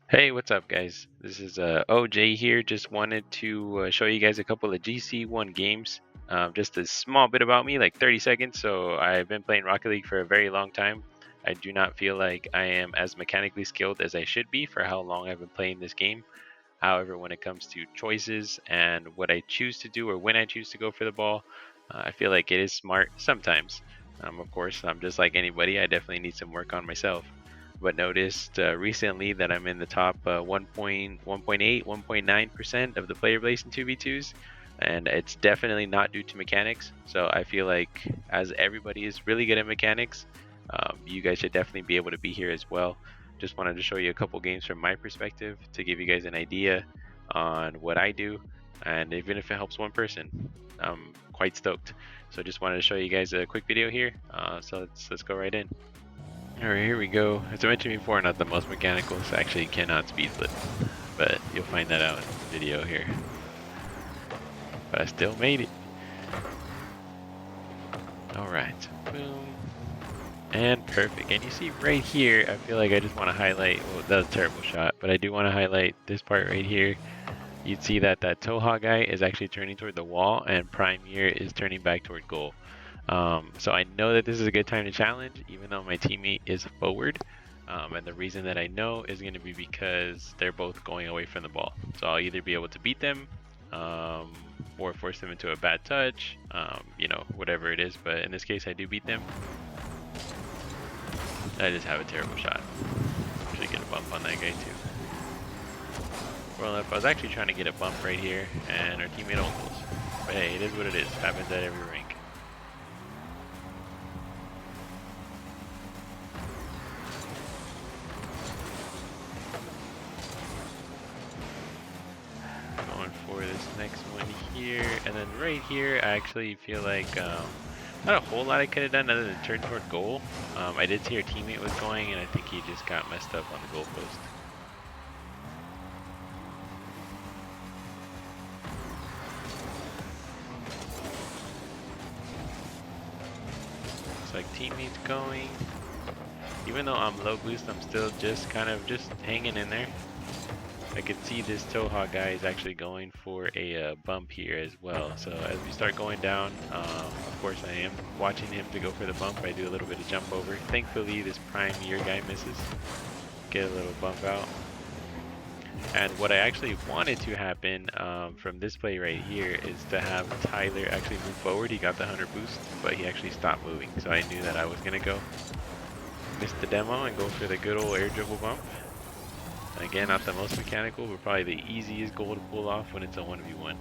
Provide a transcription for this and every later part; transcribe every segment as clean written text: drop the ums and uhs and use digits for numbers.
Hey, what's up, guys? This is OJ here. Just wanted to show you guys a couple of GC1 games. Just a small bit about me, like 30 seconds. So, I've been playing Rocket League for a very long time. I do not feel like I am as mechanically skilled as I should be for how long I've been playing this game. However, when it comes to choices and what I choose to do or when I choose to go for the ball, I feel like it is smart sometimes. Of course, I'm just like anybody. I definitely need some work on myself, but noticed recently that I'm in the top 1.8, 1.9% of the player base in 2v2s, and it's definitely not due to mechanics. So I feel like as everybody is really good at mechanics, you guys should definitely be able to be here as well. Just wanted to show you a couple games from my perspective to give you guys an idea on what I do, and even if it helps one person, I'm quite stoked. So just wanted to show you guys a quick video here. So let's go right in. Alright, here we go. As I mentioned before, not the most mechanical, so actually cannot speed flip, but you'll find that out in the video here. But I still made it. Alright, boom. And perfect. And you see right here, I feel like I just want to highlight, well, that was a terrible shot, but I do want to highlight this part right here. You'd see that that Toha guy is actually turning toward the wall, and Premier is turning back toward goal. So I know that this is a good time to challenge, even though my teammate is forward. And the reason that I know is going to be because they're both going away from the ball. So I'll either be able to beat them or force them into a bad touch, whatever it is. But in this case, I do beat them. I just have a terrible shot. Actually get a bump on that guy too. Well, I was actually trying to get a bump right here, and our teammate almost. But hey, it is what it is. Happens at every rank. Going for this next one here, and then right here, I actually feel like not a whole lot I could have done other than turn toward goal. I did see our teammate was going, and I think he just got messed up on the goal post. Looks like teammate's going. Even though I'm low boost, I'm still just kind of just hanging in there. I can see this Toha guy is actually going for a bump here as well. So as we start going down, of course I am watching him to go for the bump. I do a little bit of jump over. Thankfully this prime year guy misses. Get a little bump out. And what I actually wanted to happen from this play right here is to have Tyler actually move forward. He got the 100 boost, but he actually stopped moving. So I knew that I was going to go miss the demo and go for the good old air dribble bump. Again, not the most mechanical, but probably the easiest goal to pull off when it's a 1v1.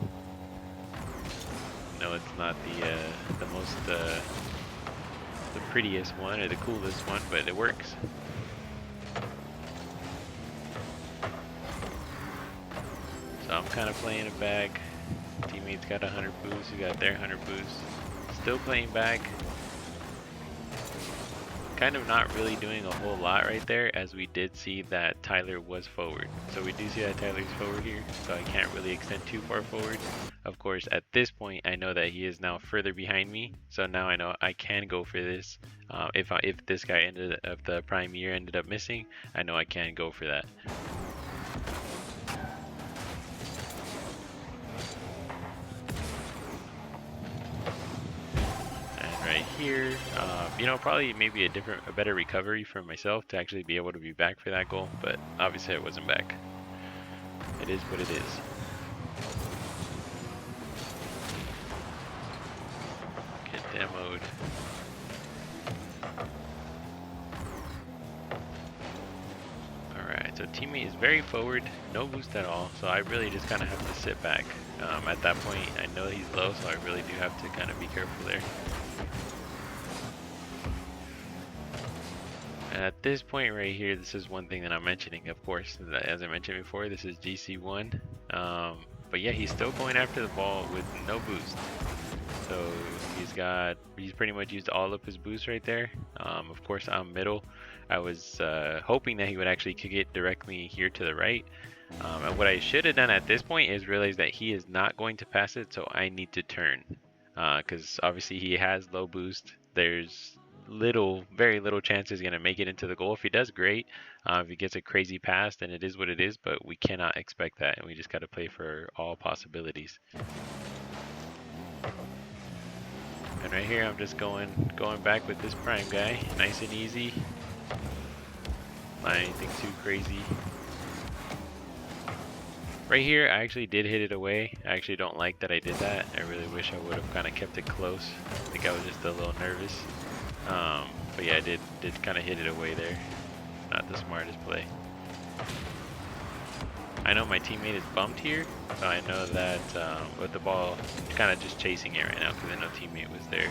No, it's not the most the prettiest one or the coolest one, but it works. So I'm kind of playing it back. Teammates got 100 boosts, who got their 100 boosts. Still playing back. Kind of not really doing a whole lot right there, as we did see that Tyler was forward. So we do see that Tyler's forward here, so I can't really extend too far forward. Of course, at this point, I know that he is now further behind me, so now I know I can go for this. If this guy if the prime year ended up missing, I know I can go for that. Right here, probably maybe a better recovery for myself to actually be able to be back for that goal, but obviously I wasn't back. It is what it is. Get demoed. Alright, so teammate is very forward, no boost at all, so I really just kind of have to sit back. At that point, I know he's low, so I really do have to kind of be careful there. And at this point right here, this is one thing that I'm mentioning, of course, as I mentioned before, this is GC1. But yeah, he's still going after the ball with no boost. So he's pretty much used all of his boost right there. Of course, I'm middle. I was hoping that he would actually kick it directly here to the right. And what I should have done at this point is realize that he is not going to pass it, so I need to turn. Because obviously he has low boost. There's very little chance he's going to make it into the goal. If he does, great. If he gets a crazy pass, then it is what it is, but we cannot expect that, and we just got to play for all possibilities. And right here, I'm just going back with this prime guy, nice and easy. Not anything too crazy. Right here, I actually did hit it away. I actually don't like that I did that. I really wish I would have kind of kept it close. I think I was just a little nervous. But yeah, I did kind of hit it away there. Not the smartest play. I know my teammate is bumped here, so I know that with the ball, kind of just chasing it right now because I know teammate was there.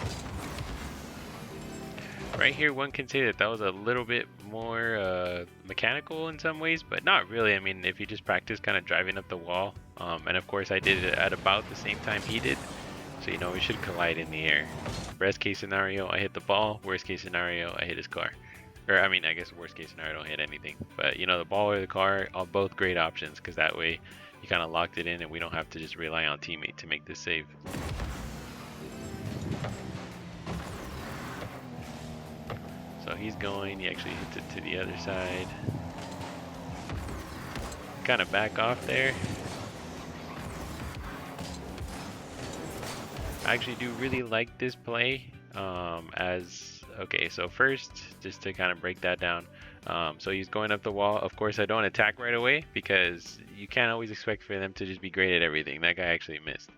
Right here, one can say that was a little bit more mechanical in some ways, but not really. I mean, if you just practice kind of driving up the wall, and of course I did it at about the same time he did, so you know we should collide in the air. Best case scenario, I hit the ball. Worst case scenario, I hit his car. Or I mean, I guess worst case scenario, I don't hit anything. But you know, the ball or the car are both great options because that way you kind of locked it in and we don't have to just rely on teammate to make this save. So he's going, he actually hits it to the other side. Kind of back off there. I actually do really like this play okay, so first, just to kind of break that down. So he's going up the wall. Of course, I don't attack right away because you can't always expect for them to just be great at everything. That guy actually missed.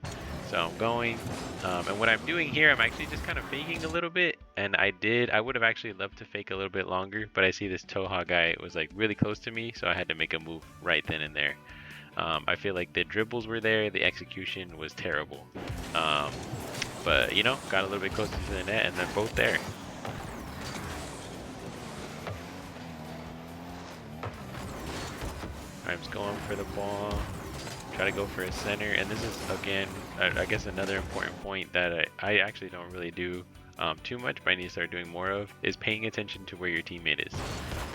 So I'm going, and what I'm doing here, I'm actually just kind of faking a little bit. And I would have actually loved to fake a little bit longer, but I see this Toha guy was like really close to me, so I had to make a move right then and there. I feel like the dribbles were there, the execution was terrible. But you know, got a little bit closer to the net and they're both there. I'm just going for the ball. Try to go for a center, and this is again I guess another important point that I actually don't really do too much, but I need to start doing more of, is paying attention to where your teammate is.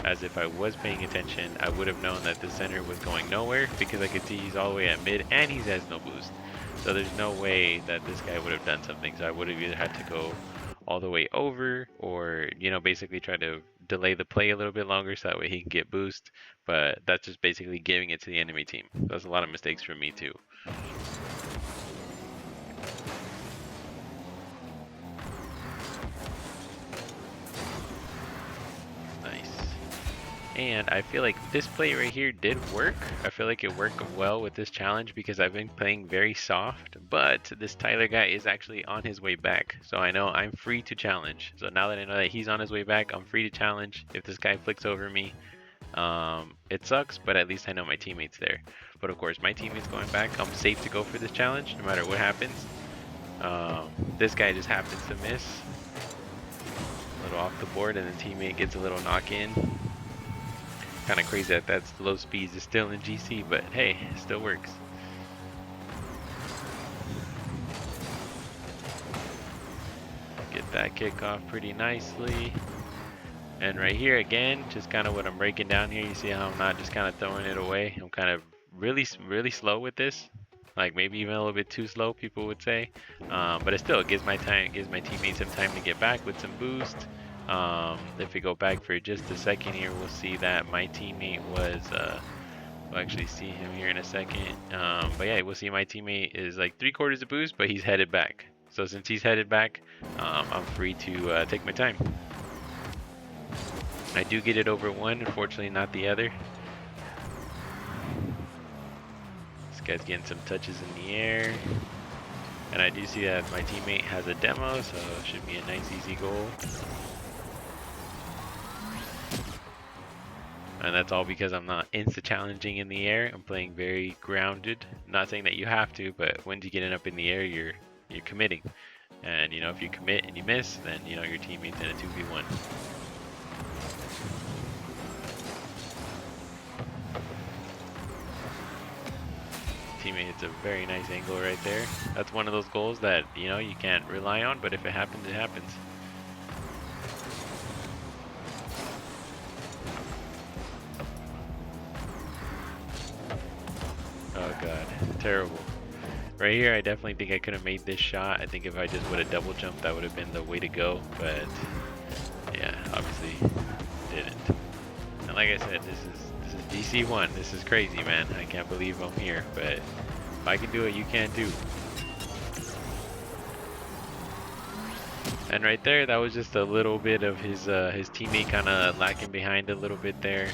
As if I was paying attention, I would have known that the center was going nowhere because I could see he's all the way at mid and he has no boost. So there's no way that this guy would have done something. So I would have either had to go all the way over or, you know, basically try to delay the play a little bit longer so that way he can get boost. But that's just basically giving it to the enemy team. So that's a lot of mistakes from me too. And I feel like this play right here did work. I feel like it worked well with this challenge because I've been playing very soft, but this Tyler guy is actually on his way back. So I know I'm free to challenge. So now that I know that he's on his way back, I'm free to challenge. If this guy flicks over me, it sucks, but at least I know my teammate's there. But of course, my teammate's going back. I'm safe to go for this challenge no matter what happens. This guy just happens to miss. A little off the board and the teammate gets a little knock in. Kind of crazy that that's low speeds is still in GC, but hey, it still works. Get that kick off pretty nicely. And right here again, just kind of what I'm breaking down here. You see how I'm not just kind of throwing it away. I'm kind of really slow with this. Like maybe even a little bit too slow, people would say. But it still gives my teammates some time to get back with some boost. If we go back for just a second here, we'll see that my teammate was, we'll actually see him here in a second. But yeah, we'll see my teammate is like 3/4 of boost, but he's headed back. So since he's headed back, I'm free to take my time. I do get it over one, unfortunately not the other. This guy's getting some touches in the air. And I do see that my teammate has a demo, so it should be a nice easy goal. And that's all because I'm not insta-challenging in the air. I'm playing very grounded. Not saying that you have to, but when you get it up in the air, you're committing. And you know, if you commit and you miss, then you know your teammate's in a 2v1. Teammate hits a very nice angle right there. That's one of those goals that, you know, you can't rely on, but if it happens, it happens. Oh god, terrible. Right here, I definitely think I could have made this shot. I think if I just would have double jumped, that would have been the way to go, but like I said, this is DC1. This is crazy, man. I can't believe I'm here, but if I can do it, you can too. And right there, that was just a little bit of his teammate kind of lacking behind a little bit there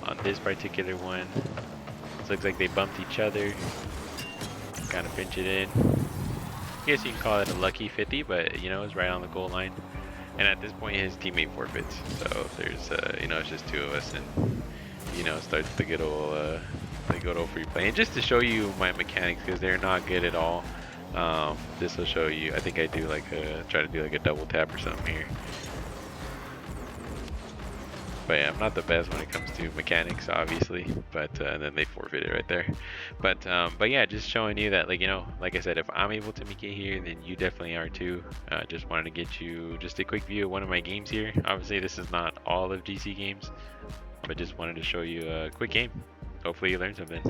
on this particular one. It looks like they bumped each other, kind of pinch it in. I guess you can call it a lucky 50, but you know, it's right on the goal line. And at this point, his teammate forfeits. So there's, you know, it's just two of us, and you know, starts the good old free play. And just to show you my mechanics, because they're not good at all. This will show you. I think I do like try to do like a double tap or something here. But yeah, I'm not the best when it comes to mechanics, obviously. But and then they forfeit it right there. But yeah, just showing you that, like, you know, like I said, if I'm able to make it here, then you definitely are too. Just wanted to get you just a quick view of one of my games here. Obviously, this is not all of GC games, but just wanted to show you a quick game. Hopefully, you learned something.